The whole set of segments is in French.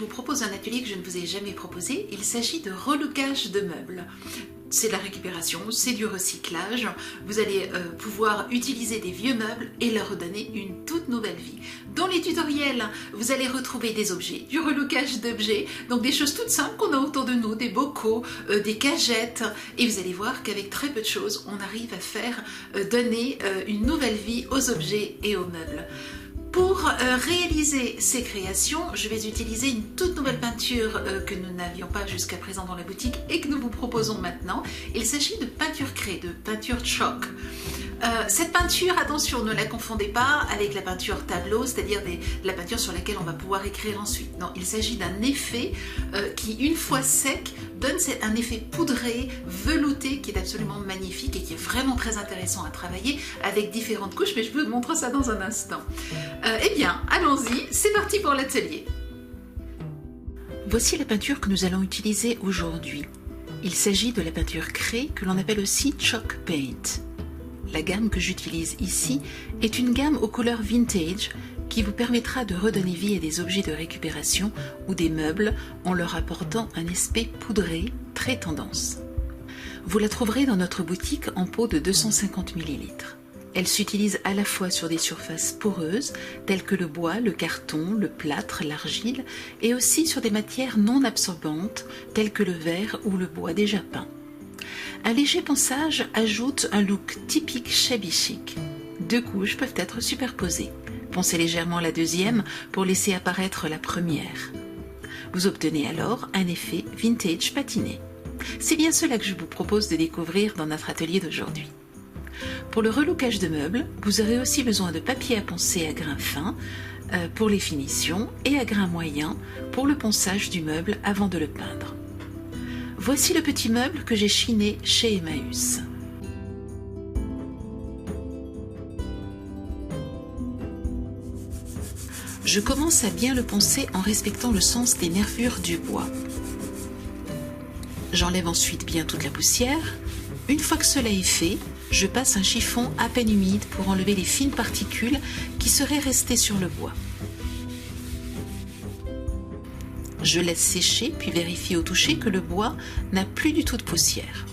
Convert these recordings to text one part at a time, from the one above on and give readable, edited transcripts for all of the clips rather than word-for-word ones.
vous propose un atelier que je ne vous ai jamais proposé. Il s'agit de relookage de meubles. C'est de la récupération, c'est du recyclage. Vous allez pouvoir utiliser des vieux meubles et leur redonner une toute nouvelle vie. Dans les tutoriels, vous allez retrouver des objets, du relookage d'objets, donc des choses toutes simples qu'on a autour de nous, des bocaux, des cagettes. Et vous allez voir qu'avec très peu de choses, on arrive à faire donner une nouvelle vie aux objets et aux meubles. Pour réaliser ces créations, je vais utiliser une toute nouvelle peinture que nous n'avions pas jusqu'à présent dans la boutique et que nous vous proposons maintenant. Il s'agit de peinture craie, de peinture chalk. Cette peinture, attention, ne la confondez pas avec la peinture tableau, c'est-à-dire la peinture sur laquelle on va pouvoir écrire ensuite. Non, il s'agit d'un effet qui, une fois sec, donne un effet poudré, velouté, qui est absolument magnifique et qui est vraiment très intéressant à travailler avec différentes couches, mais je vous montre ça dans un instant. Eh bien, allons-y, c'est parti pour l'atelier. Voici la peinture que nous allons utiliser aujourd'hui. Il s'agit de la peinture craie que l'on appelle aussi chalk paint. La gamme que j'utilise ici est une gamme aux couleurs vintage qui vous permettra de redonner vie à des objets de récupération ou des meubles en leur apportant un aspect poudré très tendance. Vous la trouverez dans notre boutique en pot de 250 ml. Elle s'utilise à la fois sur des surfaces poreuses telles que le bois, le carton, le plâtre, l'argile et aussi sur des matières non absorbantes telles que le verre ou le bois déjà peint. Un léger ponçage ajoute un look typique shabby chic. Deux couches peuvent être superposées. Poncez légèrement la deuxième pour laisser apparaître la première. Vous obtenez alors un effet vintage patiné. C'est bien cela que je vous propose de découvrir dans notre atelier d'aujourd'hui. Pour le relookage de meubles, vous aurez aussi besoin de papier à poncer à grains fins pour les finitions et à grains moyens pour le ponçage du meuble avant de le peindre. Voici le petit meuble que j'ai chiné chez Emmaüs. Je commence à bien le poncer en respectant le sens des nervures du bois. J'enlève ensuite bien toute la poussière. Une fois que cela est fait, je passe un chiffon à peine humide pour enlever les fines particules qui seraient restées sur le bois. Je laisse sécher puis vérifie au toucher que le bois n'a plus du tout de poussière.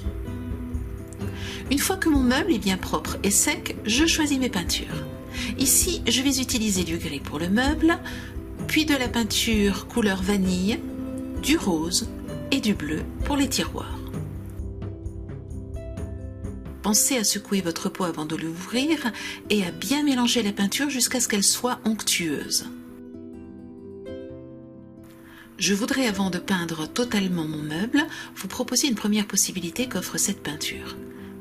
Une fois que mon meuble est bien propre et sec, je choisis mes peintures. Ici, je vais utiliser du gris pour le meuble, puis de la peinture couleur vanille, du rose et du bleu pour les tiroirs. Pensez à secouer votre pot avant de l'ouvrir et à bien mélanger la peinture jusqu'à ce qu'elle soit onctueuse. Je voudrais, avant de peindre totalement mon meuble, vous proposer une première possibilité qu'offre cette peinture.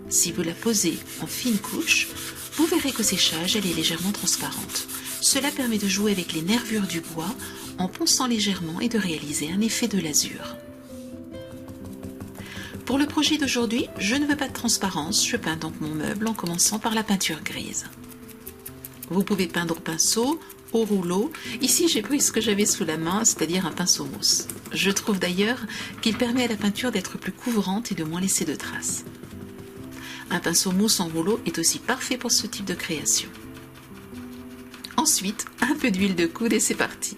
Si vous la posez en fine couche, vous verrez qu'au séchage, elle est légèrement transparente. Cela permet de jouer avec les nervures du bois en ponçant légèrement et de réaliser un effet de lasure. Pour le projet d'aujourd'hui, je ne veux pas de transparence, je peins donc mon meuble en commençant par la peinture grise. Vous pouvez peindre au pinceau, au rouleau. Ici, j'ai pris ce que j'avais sous la main, c'est-à-dire un pinceau mousse. Je trouve d'ailleurs qu'il permet à la peinture d'être plus couvrante et de moins laisser de traces. Un pinceau mousse en rouleau est aussi parfait pour ce type de création. Ensuite, un peu d'huile de coude et c'est parti.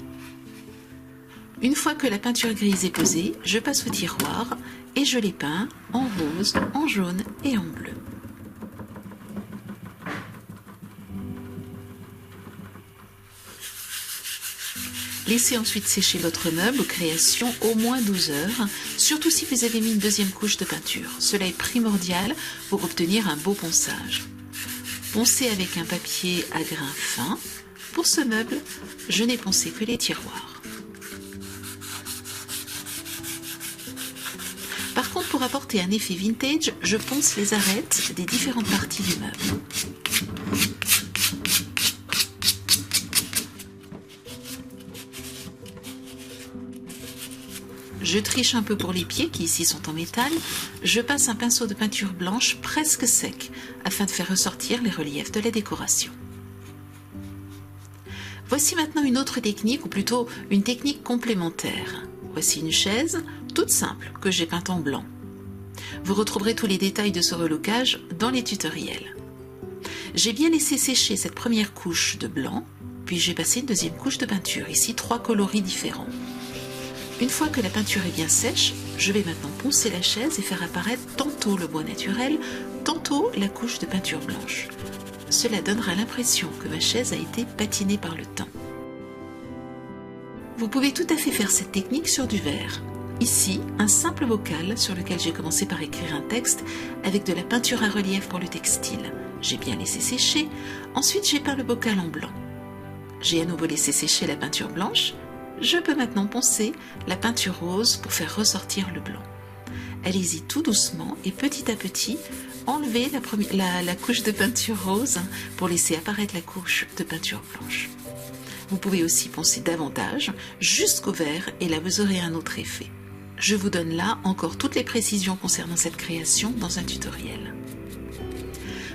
Une fois que la peinture grise est posée, je passe au tiroir et je les peins en rose, en jaune et en bleu. Laissez ensuite sécher votre meuble aux créations au moins 12 heures, surtout si vous avez mis une deuxième couche de peinture. Cela est primordial pour obtenir un beau ponçage. Poncez avec un papier à grains fins. Pour ce meuble, je n'ai poncé que les tiroirs. Par contre, pour apporter un effet vintage, je ponce les arêtes des différentes parties du meuble. Je triche un peu pour les pieds qui ici sont en métal. Je passe un pinceau de peinture blanche presque sec afin de faire ressortir les reliefs de la décoration. Voici maintenant une autre technique, ou plutôt une technique complémentaire. Voici une chaise toute simple que j'ai peinte en blanc. Vous retrouverez tous les détails de ce relookage dans les tutoriels. J'ai bien laissé sécher cette première couche de blanc, puis j'ai passé une deuxième couche de peinture. Ici, 3 coloris différents. Une fois que la peinture est bien sèche, je vais maintenant poncer la chaise et faire apparaître tantôt le bois naturel, tantôt la couche de peinture blanche. Cela donnera l'impression que ma chaise a été patinée par le temps. Vous pouvez tout à fait faire cette technique sur du verre. Ici, un simple bocal sur lequel j'ai commencé par écrire un texte avec de la peinture à relief pour le textile. J'ai bien laissé sécher, ensuite j'ai peint le bocal en blanc. J'ai à nouveau laissé sécher la peinture blanche. Je peux maintenant poncer la peinture rose pour faire ressortir le blanc. Allez-y tout doucement et petit à petit, enlevez la couche de peinture rose pour laisser apparaître la couche de peinture blanche. Vous pouvez aussi poncer davantage jusqu'au vert et là vous aurez un autre effet. Je vous donne là encore toutes les précisions concernant cette création dans un tutoriel.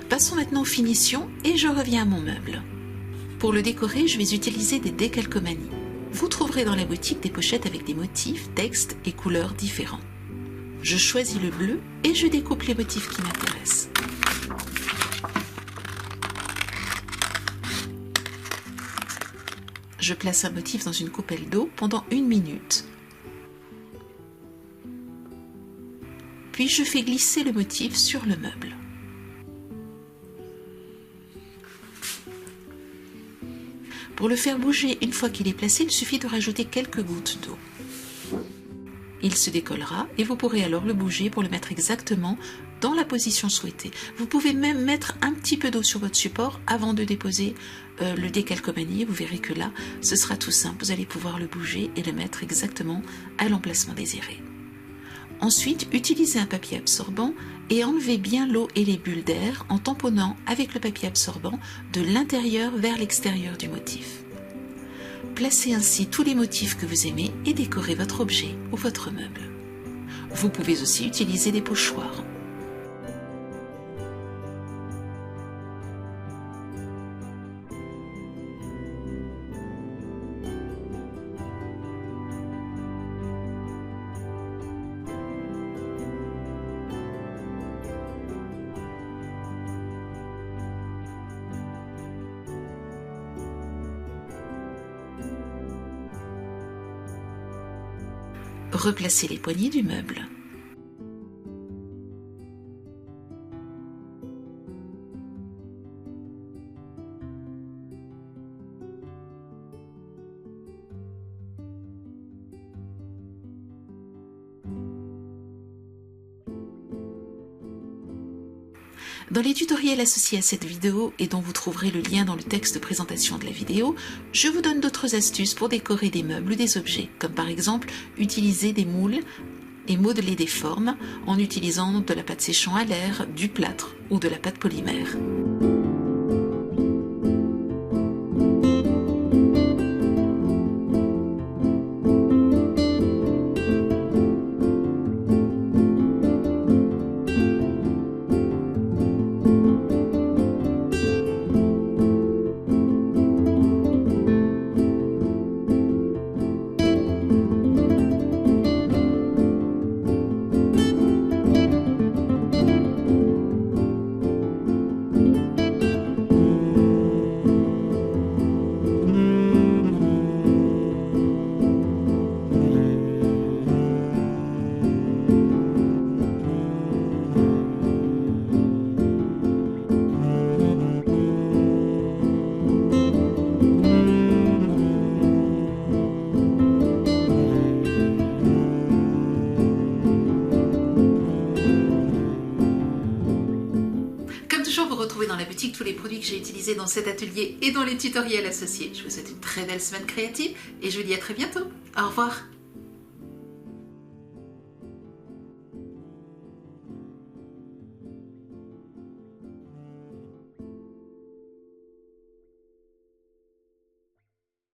Passons maintenant aux finitions et je reviens à mon meuble. Pour le décorer, je vais utiliser des décalcomanies. Vous trouverez dans la boutique des pochettes avec des motifs, textes et couleurs différents. Je choisis le bleu et je découpe les motifs qui m'intéressent. Je place un motif dans une coupelle d'eau pendant 1 minute. Puis je fais glisser le motif sur le meuble. Pour le faire bouger une fois qu'il est placé, il suffit de rajouter quelques gouttes d'eau. Il se décollera et vous pourrez alors le bouger pour le mettre exactement dans la position souhaitée. Vous pouvez même mettre un petit peu d'eau sur votre support avant de déposer le décalcomanie. Vous verrez que là, ce sera tout simple. Vous allez pouvoir le bouger et le mettre exactement à l'emplacement désiré. Ensuite, utilisez un papier absorbant et enlevez bien l'eau et les bulles d'air en tamponnant avec le papier absorbant de l'intérieur vers l'extérieur du motif. Placez ainsi tous les motifs que vous aimez et décorez votre objet ou votre meuble. Vous pouvez aussi utiliser des pochoirs. Replacez les poignées du meuble. Dans les tutoriels associés à cette vidéo et dont vous trouverez le lien dans le texte de présentation de la vidéo, je vous donne d'autres astuces pour décorer des meubles ou des objets, comme par exemple utiliser des moules et modeler des formes en utilisant de la pâte séchant à l'air, du plâtre ou de la pâte polymère. Vous retrouvez dans la boutique tous les produits que j'ai utilisés dans cet atelier et dans les tutoriels associés. Je vous souhaite une très belle semaine créative et je vous dis à très bientôt. Au revoir.